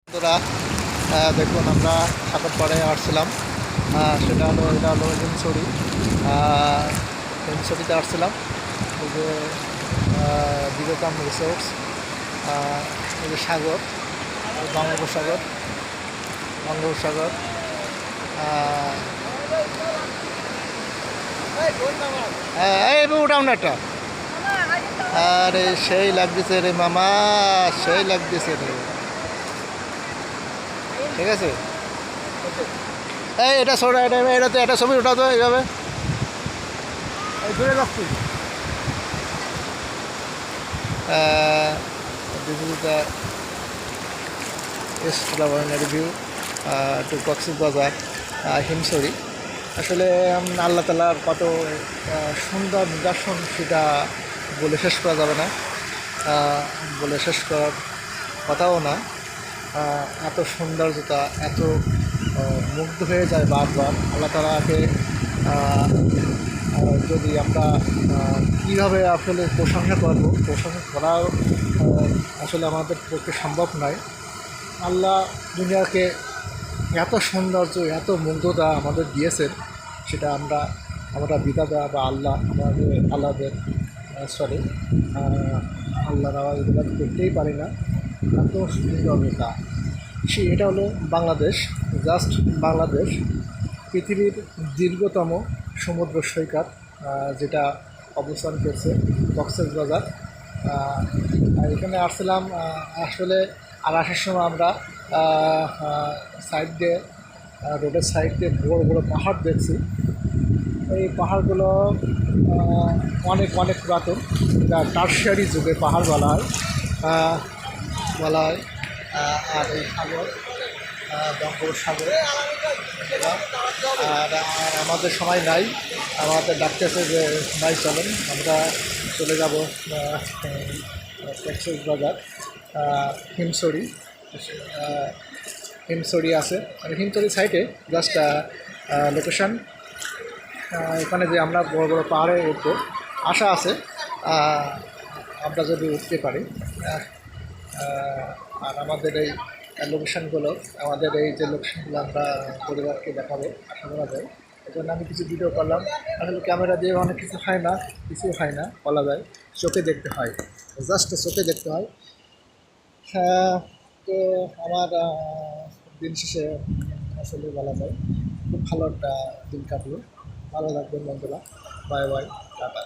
বন্ধুরা দেখুন আমরা সাগরপাড়ে আসছিলাম। এটা হলো হিমছড়ি। হিমছড়িতে আসছিলাম। এই যে বিবেকাম রিসোর্টস, এই যে সাগর, বঙ্গোপসাগর বঙ্গোপসাগর এই উঠাম না একটা। আরে সেই লাগতেছে রে মামা, সেই লাগতেছে রে। ঠিক আছে, এই এটা ছোটা, এটাতে একটা ছবি উঠাতো এইভাবে ঘুরে যাচ্ছি। This is the extraordinary view to Cox's Bazar Himchhari. আসলে আল্লাহ তাআলার কত সুন্দর নিদর্শন সেটা বলে শেষ করা যাবে না, বলে শেষ করার কথাও না। এত সৌন্দর্যতা, এত মুগ্ধ হয়ে যায় বারবার আল্লাহ তাআলাকে। যদি আমরা কীভাবে আসলে প্রশংসা করব, প্রশংসা করাও আসলে আমাদের পক্ষে সম্ভব নয়। আল্লাহ দুনিয়াকে এত সৌন্দর্য, এত মুগ্ধতা আমাদের দিয়েছেন, সেটা আমরা বিধাতা বা আল্লাহদের সরি আল্লাহর ইবাদত করতেই পারি না। এত সুন্দরতা। এটা হলো বাংলাদেশ, জাস্ট বাংলাদেশ, পৃথিবীর দীর্ঘতম সমুদ্র সৈকত, যেটা অবস্থান করছে কক্সবাজার। আর এখানে আসছিলাম আসলে। আর আসার সময় আমরা সাইড দিয়ে, রোডের সাইড দিয়ে বড় বড় পাহাড় দেখছি। এই পাহাড়গুলো অনেক অনেক পুরাতন, এটা টারশিয়ারি যুগে পাহাড় বলা হয়। আর এই সাগর, বঙ্গোপসাগর। আর আমাদের সময় নাই, আমাদের ডাকতেছে যে নাই চলেন, আমরা চলে যাব কক্সবাজার হিমছড়ি। হিমছড়ি আছে, মানে হিমছড়ি সাইডে জাস্ট লোকেশান। এখানে যে আমরা বড় বড় পাহাড়ে উঠবো আশা আছে, আমরা যদি উঠতে পারি। আর আমাদের এই লোকেশানগুলো, আমাদের এই যে লোকেশানগুলো আমরা পরিবারকে দেখাবো আশা করা যায়। এই জন্য আমি কিছু ভিডিও করলাম। আসলে ক্যামেরা দিয়ে অনেক কিছু হয় না, কিছুই হয় না বলা যায়, চোখে দেখতে হয়, জাস্ট চোখে দেখতে হয়। তো আমার দিন শেষে আসলে বলা যায় খুব ভালো একটা দিন কাটলো। ভালো থাকবেন বন্ধুরা, বাই বাই, টাটা।